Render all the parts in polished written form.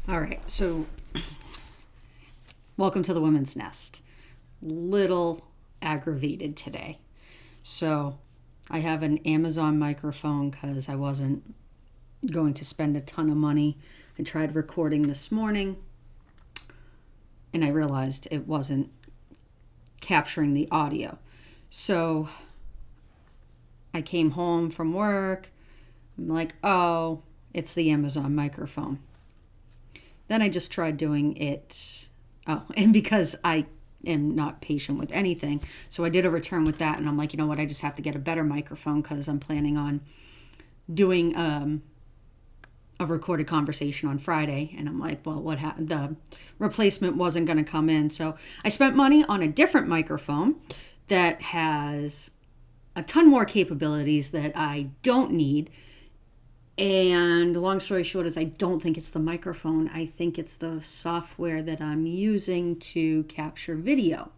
All right, so welcome to the Women's Nest. Little aggravated today. So I have an Amazon microphone because I wasn't going to spend a ton of money. I tried recording this morning and I realized it wasn't capturing the audio. So I came home from work. I'm like, oh, it's the Amazon microphone. Then I just tried doing it. Oh, and because I am not patient with anything, so I did a return with that. And I'm like, you know what? I just have to get a better microphone because I'm planning on doing a recorded conversation on Friday. And I'm like, well, what happened? The replacement wasn't going to come in. So I spent money on a different microphone that has a ton more capabilities that I don't need. And long story short is I don't think it's the microphone. I think it's the software that I'm using to capture video.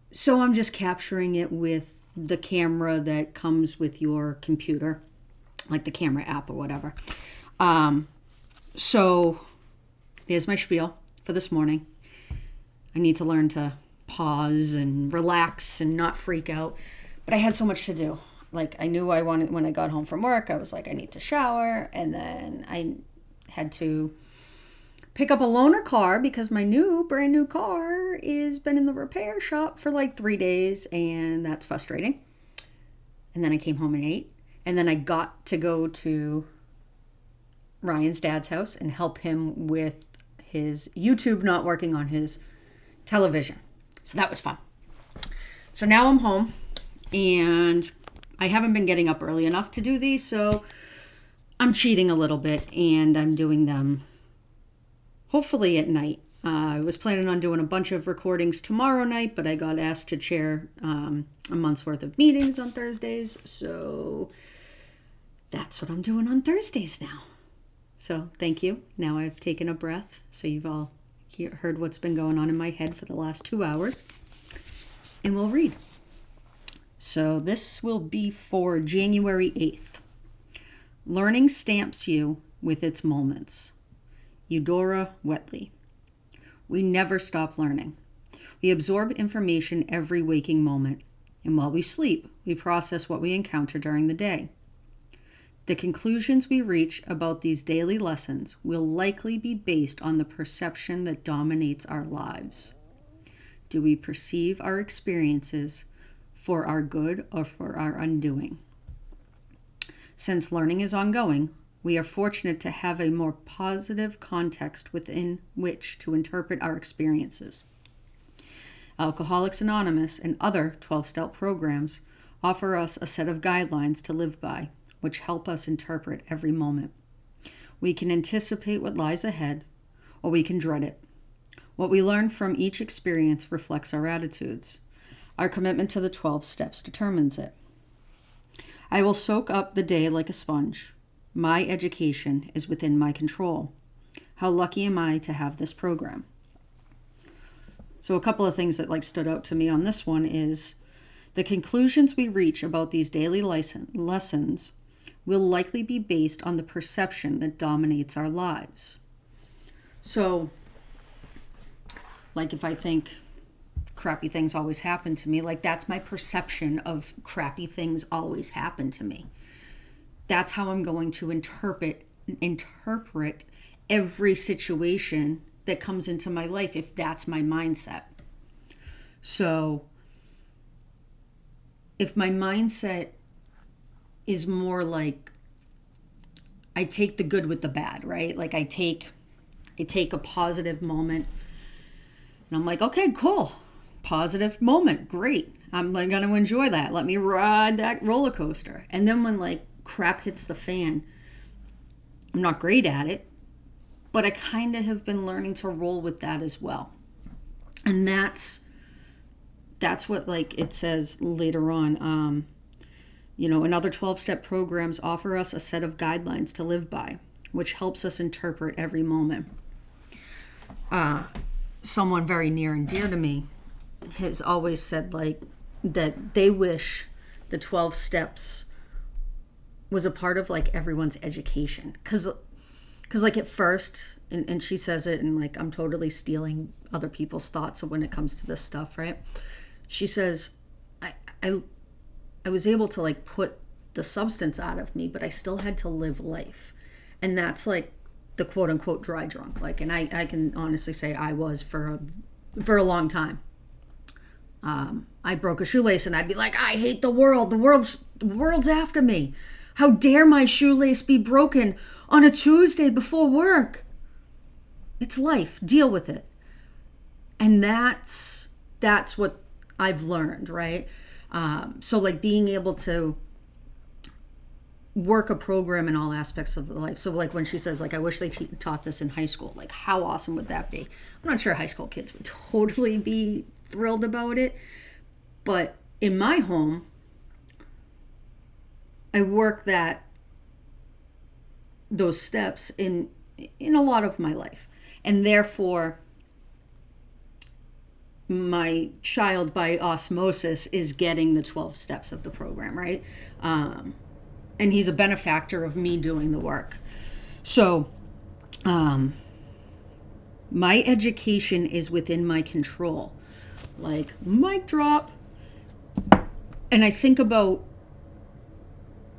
So I'm just capturing it with the camera that comes with your computer, like the camera app or whatever. So there's my spiel for this morning. I need to learn to pause and relax and not freak out. But I had so much to do. Like I knew I wanted, when I got home from work, I was like, I need to shower. And then I had to pick up a loaner car because my brand new car is been in the repair shop for like 3 days. And that's frustrating. And then I came home and ate. And then I got to go to Ryan's dad's house and help him with his YouTube not working on his television. So that was fun. So now I'm home and I haven't been getting up early enough to do these, so I'm cheating a little bit, and I'm doing them hopefully at night. I was planning on doing a bunch of recordings tomorrow night, but I got asked to chair a month's worth of meetings on Thursdays, so that's what I'm doing on Thursdays now. So thank you. Now I've taken a breath, so you've all heard what's been going on in my head for the last 2 hours, and we'll read. So this will be for January 8th. Learning stamps you with its moments. Eudora Wheatley. We never stop learning. We absorb information every waking moment, and while we sleep, we process what we encounter during the day. The conclusions we reach about these daily lessons will likely be based on the perception that dominates our lives. Do we perceive our experiences for our good or for our undoing? Since learning is ongoing, we are fortunate to have a more positive context within which to interpret our experiences. Alcoholics Anonymous and other 12-step programs offer us a set of guidelines to live by, which help us interpret every moment. We can anticipate what lies ahead, or we can dread it. What we learn from each experience reflects our attitudes. Our commitment to the 12 steps determines it. I will soak up the day like a sponge. My education is within my control. How lucky am I to have this program? So a couple of things that stood out to me on this one is the conclusions we reach about these daily lessons will likely be based on the perception that dominates our lives. So, if I think crappy things always happen to me, that's my perception of crappy things always happen to me. That's how I'm going to interpret every situation that comes into my life if that's my mindset. So if my mindset is more I take the good with the bad, right? I take a positive moment and I'm like, okay, cool. Positive moment. Great. I'm going to enjoy that. Let me ride that roller coaster. And then when crap hits the fan, I'm not great at it, but I kind of have been learning to roll with that as well. And that's what it says later on. Another 12-step programs offer us a set of guidelines to live by, which helps us interpret every moment. Someone very near and dear to me has always said that they wish the 12 steps was a part of everyone's education, because Because like at first, and she says it, and like I'm totally stealing other people's thoughts when it comes to this stuff, right? She says, I, I, I was able to like put the substance out of me, but I still had to live life. And that's like the quote unquote dry drunk. Like, and I can honestly say I was for a long time. I broke a shoelace and I'd be like, I hate the world. The world's after me. How dare my shoelace be broken on a Tuesday before work? It's life. Deal with it. And that's what I've learned, right? So like being able to work a program in all aspects of life. So like when she says like, I wish they taught this in high school, like how awesome would that be? I'm not sure high school kids would totally be thrilled about it. But in my home, I work those steps in a lot of my life. And therefore, my child by osmosis is getting the 12 steps of the program, right? And he's a benefactor of me doing the work. So, my education is within my control. Like, mic drop. And I think about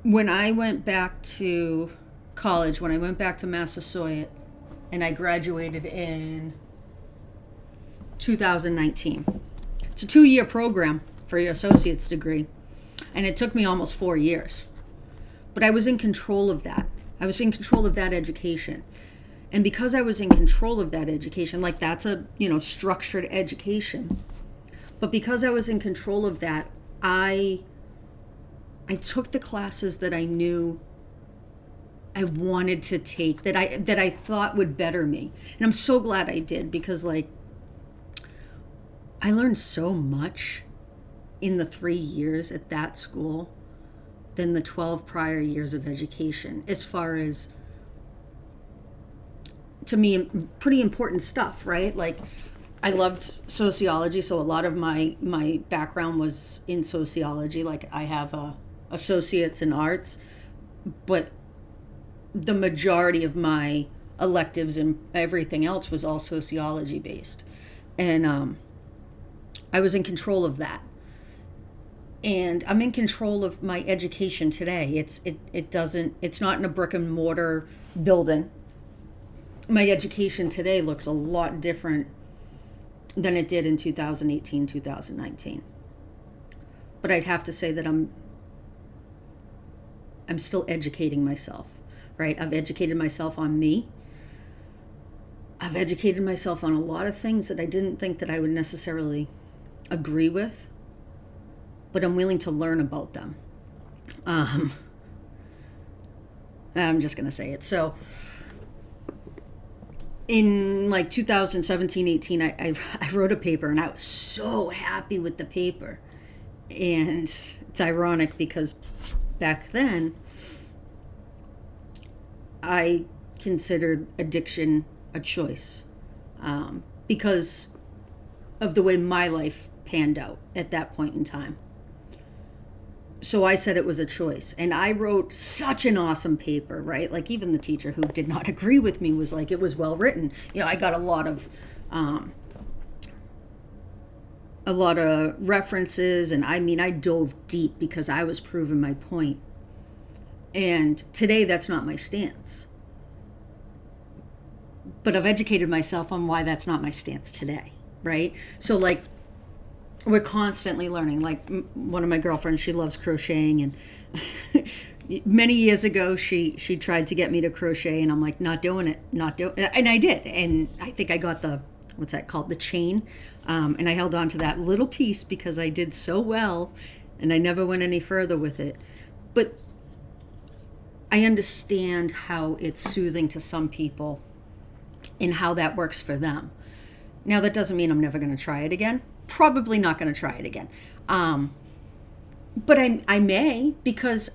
when I went back to college, when I went back to Massasoit, and I graduated in 2019. It's a 2-year program for your associate's degree, and it took me almost 4 years. But I was in control of that. I was in control of that education. And because I was in control of that education, like that's a, structured education. But because I was in control of that, I took the classes that I knew I wanted to take, that I thought would better me. And I'm so glad I did, because like I learned so much in the 3 years at that school than the 12 prior years of education, as far as, to me, pretty important stuff, right? Like I loved sociology, so a lot of my background was in sociology. Like I have associates in arts, but the majority of my electives and everything else was all sociology based. And I was in control of that. And I'm in control of my education today. It's not in a brick and mortar building. My education today looks a lot different than it did in 2018, 2019. But I'd have to say that I'm still educating myself, right? I've educated myself on me. I've educated myself on a lot of things that I didn't think that I would necessarily agree with, but I'm willing to learn about them. I'm just going to say it. So in like 2017, 18, I wrote a paper, and I was so happy with the paper. And it's ironic because back then I considered addiction a choice, because of the way my life panned out at that point in time. So I said it was a choice, and I wrote such an awesome paper, right? Like even the teacher who did not agree with me was like, it was well written. I got a lot of references, and I dove deep because I was proving my point. And today that's not my stance. But I've educated myself on why that's not my stance today, right? So like we're constantly learning. Like one of my girlfriends, she loves crocheting, and many years ago she tried to get me to crochet, and I'm like, not doing it. And I did. And I think I got what's that called? The chain. And I held on to that little piece because I did so well, and I never went any further with it. But I understand how it's soothing to some people and how that works for them. Now, that doesn't mean I'm never going to try it again. Probably not going to try it again. But I may, because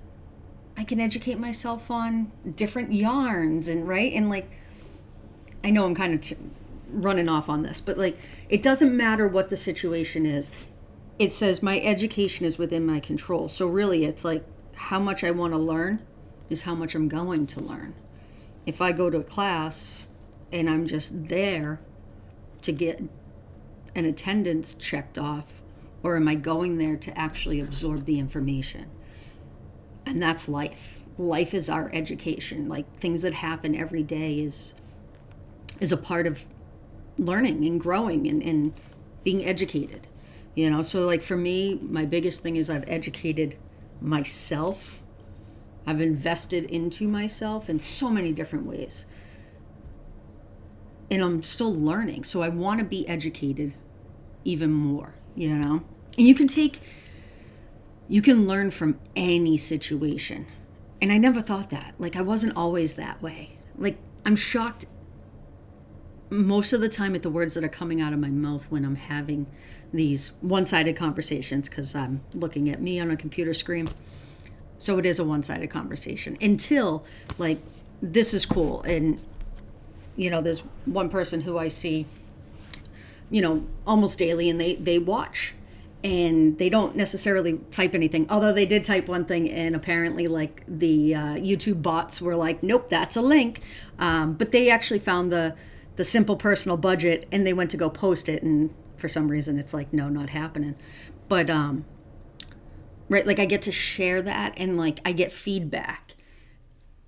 I can educate myself on different yarns, and right? And like, I know I'm kind of running off on this, but like, it doesn't matter what the situation is. It says my education is within my control. So really it's like how much I want to learn is how much I'm going to learn. if I go to a class and I'm just there to get an attendance checked off, or am I going there to actually absorb the information? And that's life. Life is our education. Like, things that happen every day is a part of learning and growing and being educated. So like for me, my biggest thing is I've educated myself. I've invested into myself in so many different ways. And I'm still learning. So I want to be educated even more, And you can learn from any situation. And I never thought that. Like, I wasn't always that way. Like, I'm shocked most of the time at the words that are coming out of my mouth when I'm having these one-sided conversations, because I'm looking at me on a computer screen. So it is a one-sided conversation until, like, this is cool. And, there's one person who I see, almost daily, and they watch. And they don't necessarily type anything, although they did type one thing, and apparently, like, the YouTube bots were like, nope, that's a link. But they actually found the simple personal budget, and they went to go post it, and for some reason it's like, no, not happening. But right, like, I get to share that, and like I get feedback,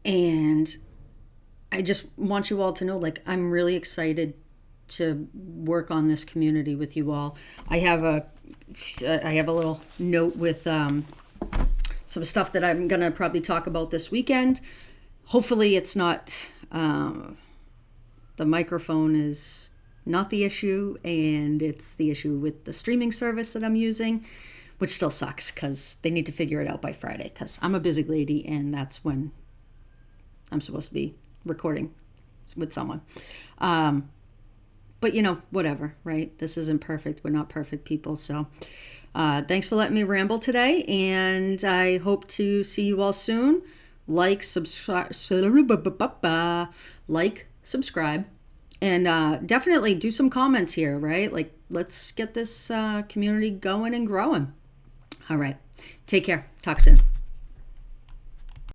and I just want you all to know, like, I'm really excited to work on this community with you all. I have a little note with some stuff that I'm gonna probably talk about this weekend. Hopefully it's not the microphone is not the issue, and it's the issue with the streaming service that I'm using, which still sucks because they need to figure it out by Friday, because I'm a busy lady and that's when I'm supposed to be recording with someone. But whatever, right? This isn't perfect. We're not perfect people. So thanks for letting me ramble today, and I hope to see you all soon. Like, subscribe, and definitely do some comments here, right? Like, let's get this community going and growing. All right. Take care. Talk soon.